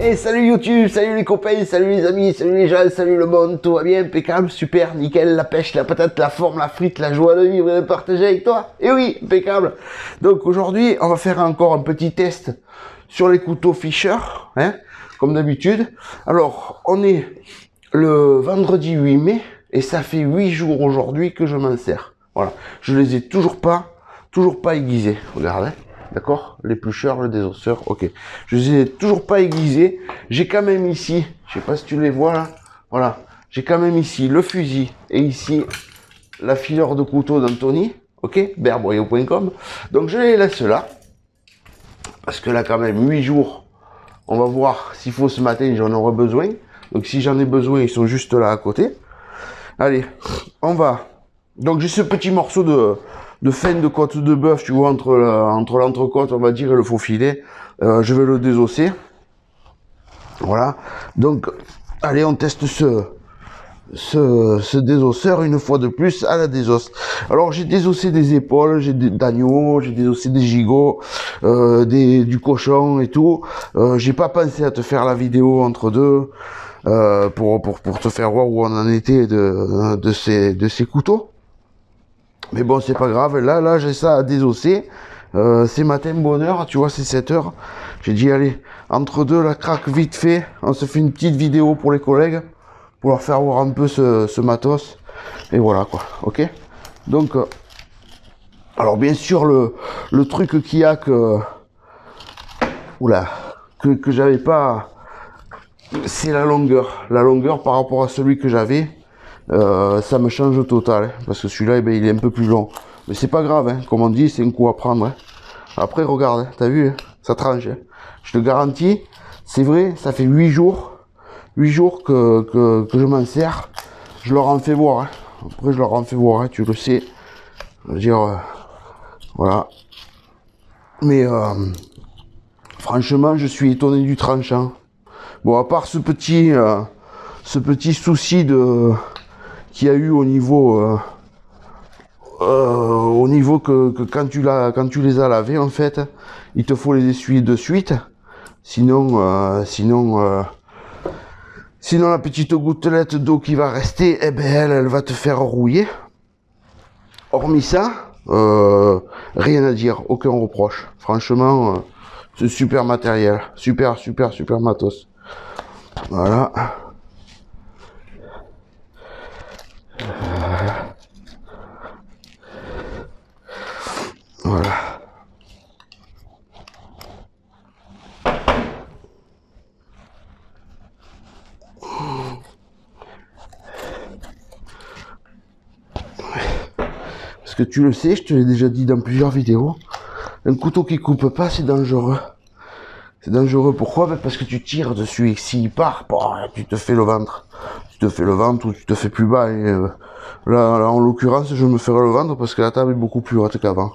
Et salut YouTube, salut les copains, salut les amis, salut les gens, salut le monde, tout va bien, impeccable, super, nickel, la pêche, la patate, la forme, la frite, la joie de vivre et de partager avec toi. Et oui, impeccable. Donc aujourd'hui, on va faire encore un petit test sur les couteaux Fisher, hein, comme d'habitude. Alors, on est le vendredi 8 mai et ça fait 8 jours aujourd'hui que je m'en sers. Voilà, je les ai toujours pas aiguisés, regardez. D'accord, l'éplucheur, le désosseur, ok. Je les ai toujours pas aiguisés. J'ai quand même ici, je sais pas si tu les vois là, voilà. J'ai quand même ici le fusil et ici la fileur de couteau d'Anthony, ok, bearboyau.com. Donc je les laisse là, parce que là quand même 8 jours, on va voir s'il faut ce matin, j'en aurai besoin. Donc si j'en ai besoin, ils sont juste là à côté. Allez, on va. Donc j'ai ce petit morceau de fin de côte de bœuf, tu vois, entre l'entrecôte, on va dire, et le faux filet. Je vais le désosser. Voilà. Donc, allez, on teste ce désosseur une fois de plus à la désosse. Alors, j'ai désossé des épaules, j'ai d'agneau, j'ai désossé des gigots, du cochon et tout. J'ai pas pensé à te faire la vidéo entre deux pour te faire voir où on en était de ces couteaux. Mais bon, c'est pas grave, là j'ai ça à désosser. C'est matin bonheur, tu vois, c'est 7 heures. J'ai dit, allez, entre deux, la craque vite fait. On se fait une petite vidéo pour les collègues, pour leur faire voir un peu ce matos. Et voilà, quoi, ok. Donc, alors bien sûr, le truc qu'il y a que j'avais pas, c'est la longueur. La longueur par rapport à celui que j'avais. Ça me change au total, hein, parce que celui-là, eh ben, il est un peu plus long. Mais c'est pas grave, hein, comme on dit, c'est un coup à prendre. Hein. Après, regarde, hein, t'as vu, hein, ça tranche. Hein. Je te garantis, c'est vrai, ça fait 8 jours. 8 jours que je m'en sers. Je leur en fais voir. Hein. Après, je leur en fais voir, hein, tu le sais. Je veux dire, voilà. Mais, franchement, je suis étonné du tranchant. Bon, à part ce petit souci qu'il y a eu au niveau que quand tu les as lavés, en fait, il te faut les essuyer de suite, sinon la petite gouttelette d'eau qui va rester, eh ben elle va te faire rouiller. Hormis ça, rien à dire, aucun reproche. Franchement, c'est super matériel, super matos. Voilà. Voilà. Parce que tu le sais, je te l'ai déjà dit dans plusieurs vidéos, un couteau qui coupe pas, c'est dangereux. C'est dangereux, pourquoi? Ben parce que tu tires dessus et s'il part, tu te fais le ventre. Tu te fais le ventre ou tu te fais plus bas. Et là, en l'occurrence, je me ferai le ventre parce que la table est beaucoup plus haute qu'avant.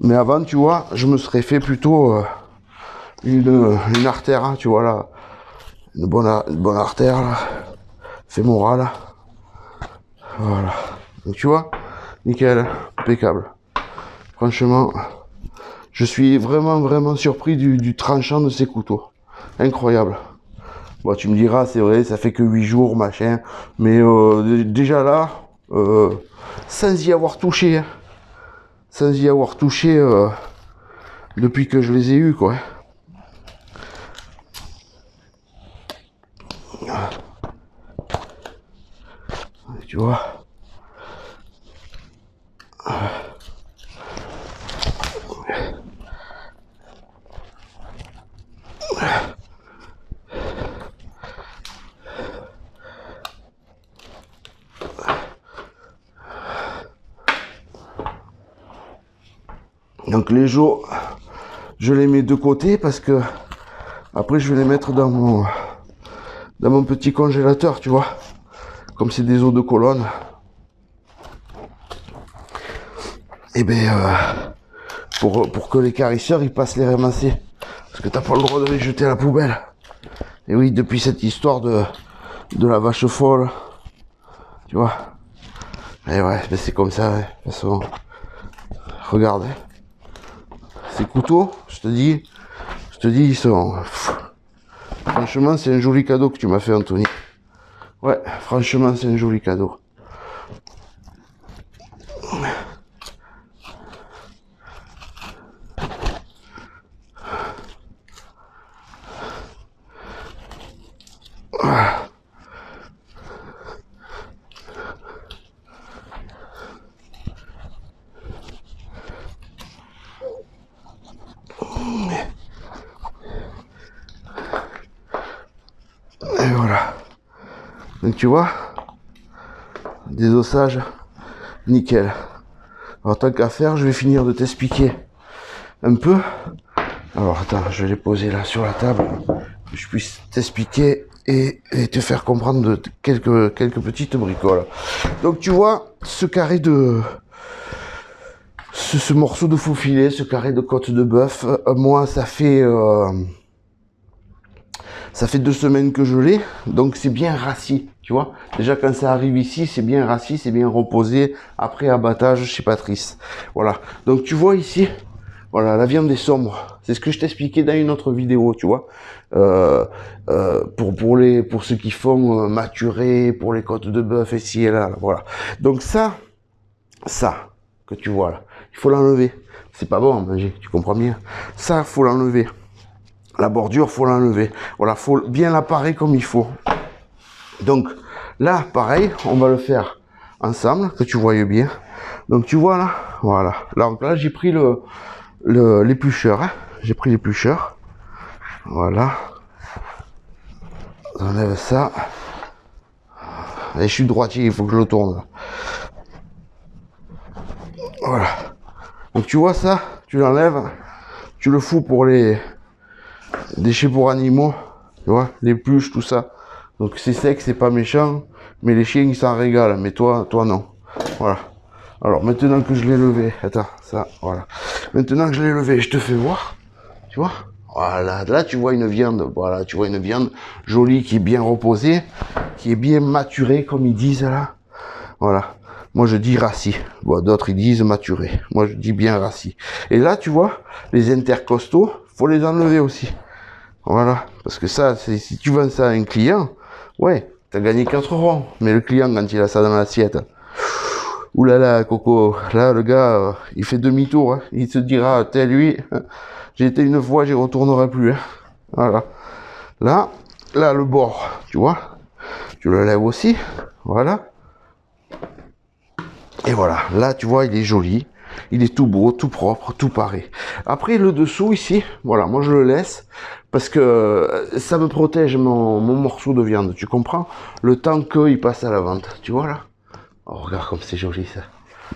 Mais avant, tu vois, je me serais fait plutôt une artère, hein, tu vois là. Une bonne artère, là. Fémorale. Voilà. Donc tu vois, nickel, impeccable. Franchement, je suis vraiment surpris du tranchant de ces couteaux. Incroyable. Bon, tu me diras, c'est vrai, ça fait que 8 jours, machin. Mais déjà là, sans y avoir touché, depuis que je les ai eus, quoi. Tu vois. Donc les jours, je les mets de côté parce que après je vais les mettre dans mon petit congélateur, tu vois. Comme c'est des os de colonne. Et ben pour que les carisseurs ils passent les ramasser. Parce que t'as pas le droit de les jeter à la poubelle. Et oui, depuis cette histoire de la vache folle. Tu vois. Et ouais, ben c'est comme ça, ouais. De toute façon. Regarde. Ces couteaux, je te dis, ils sont Franchement, c'est un joli cadeau que tu m'as fait, Anthony. Ouais, franchement, c'est un joli cadeau. Et voilà. Donc tu vois, des ossages, nickel. Alors tant qu'à faire, je vais finir de t'expliquer un peu. Alors attends, je vais les poser là sur la table, que je puisse t'expliquer et te faire comprendre de quelques petites bricoles. Donc tu vois, ce carré de... Ce morceau de faux filet, ce carré de côte de bœuf, moi ça fait 2 semaines que je l'ai, donc c'est bien rassis, tu vois. Déjà quand ça arrive ici, c'est bien rassis, c'est bien reposé, après abattage chez Patrice. Voilà, donc tu vois ici, voilà, la viande est sombre. C'est ce que je t'expliquais dans une autre vidéo, tu vois. Pour ceux qui font maturer, pour les côtes de bœuf ici et là, voilà. Donc ça que tu vois là, il faut l'enlever. C'est pas bon à manger, tu comprends bien. Ça, faut l'enlever. La bordure, faut l'enlever. Voilà, faut bien l'apparaître comme il faut. Donc là, pareil, on va le faire ensemble, que tu voyes bien. Donc tu vois là, voilà. Donc là, j'ai pris l'éplucheur. Hein. J'ai pris l'éplucheur. Voilà. On enlève ça. Et je suis droitier, il faut que je le tourne. Voilà. Donc tu vois ça, tu l'enlèves, tu le fous pour les déchets pour animaux, tu vois, les pluches, tout ça. Donc c'est sec, c'est pas méchant, mais les chiens ils s'en régalent, mais toi non. Voilà. Alors maintenant que je l'ai levé, attends, ça, voilà. Maintenant que je l'ai levé, je te fais voir, tu vois. Voilà, là tu vois une viande, voilà, tu vois une viande jolie qui est bien reposée, qui est bien maturée comme ils disent là. Voilà. Moi je dis rassis. Bon, d'autres ils disent maturé. Moi je dis bien rassis. Et là tu vois, les intercostaux, faut les enlever aussi. Voilà. Parce que ça, si tu vends ça à un client, ouais, t'as gagné 4 euros. Mais le client quand il a ça dans l'assiette, oulala Coco, là le gars, il fait demi-tour. Hein. Il se dira, tel lui, j'ai été une fois, j'y retournerai plus. Hein. Voilà. Là le bord, tu vois, tu le lèves aussi. Voilà. Et voilà, là tu vois il est joli, il est tout beau, tout propre, tout paré. Après le dessous ici, voilà, moi je le laisse parce que ça me protège mon morceau de viande, tu comprends? Le temps qu'il passe à la vente, tu vois là? Oh regarde comme c'est joli ça,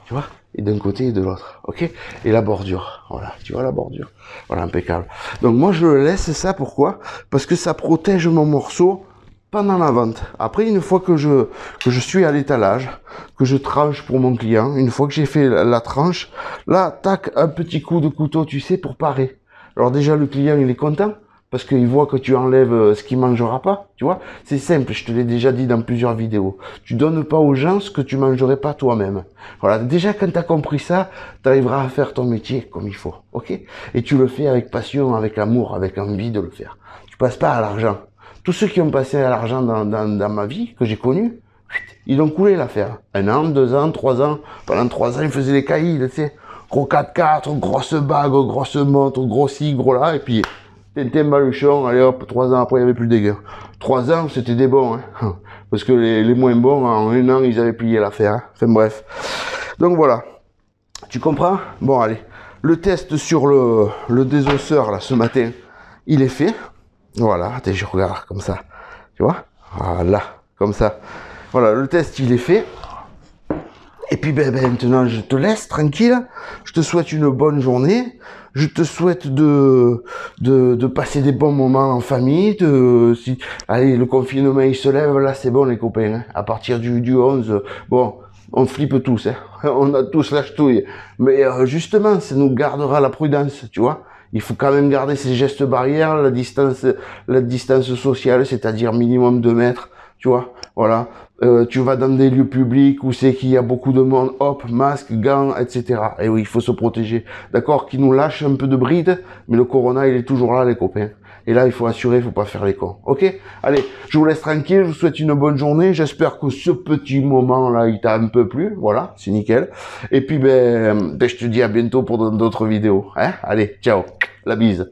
tu vois? Et d'un côté et de l'autre, ok? Et la bordure, voilà, tu vois la bordure? Voilà, impeccable. Donc moi je le laisse ça, pourquoi? Parce que ça protège mon morceau pendant la vente. Après, une fois que je suis à l'étalage, que je tranche pour mon client, une fois que j'ai fait la tranche, là, tac, un petit coup de couteau, tu sais, pour parer. Alors déjà, le client, il est content, parce qu'il voit que tu enlèves ce qu'il mangera pas, tu vois. C'est simple, je te l'ai déjà dit dans plusieurs vidéos. Tu donnes pas aux gens ce que tu mangerais pas toi-même. Voilà, déjà, quand tu as compris ça, tu arriveras à faire ton métier comme il faut, ok? Et tu le fais avec passion, avec amour, avec envie de le faire. Tu passes pas à l'argent. Tous ceux qui ont passé à l'argent dans ma vie, que j'ai connu, ils ont coulé l'affaire. 1 an, 2 ans, 3 ans. Pendant 3 ans, ils faisaient les caïds, tu sais. Gros 4x4, grosse bague, grosse montre, gros ci, gros là. Et puis, Tintin Baluchon, allez hop, 3 ans après, il n'y avait plus de dégâts. 3 ans, c'était des bons. Hein. Parce que les moins bons, en 1 an, ils avaient plié l'affaire. Hein. Enfin bref. Donc voilà. Tu comprends? Bon, allez. Le test sur le désosseur, là, ce matin, il est fait. Voilà, attends, je regarde comme ça, tu vois, voilà, comme ça. Voilà, le test il est fait. Et puis maintenant je te laisse tranquille. Je te souhaite une bonne journée. Je te souhaite de passer des bons moments en famille. Allez, le confinement il se lève, là c'est bon les copains. Hein. À partir du 11, bon, on flippe tous. Hein. On a tous la ch'touille. Mais justement, ça nous gardera la prudence, tu vois. Il faut quand même garder ces gestes barrières, la distance sociale, c'est-à-dire minimum 2 mètres, tu vois. Voilà. tu vas dans des lieux publics où c'est qu'il y a beaucoup de monde, hop, masque, gants, etc. Et oui, il faut se protéger. D'accord, qui nous lâche un peu de bride, mais le corona, il est toujours là, les copains. Et là, il faut assurer, il faut pas faire les cons. Ok? Allez, je vous laisse tranquille, je vous souhaite une bonne journée. J'espère que ce petit moment-là, il t'a un peu plu. Voilà, c'est nickel. Et puis, je te dis à bientôt pour d'autres vidéos. Hein? Allez, ciao, la bise.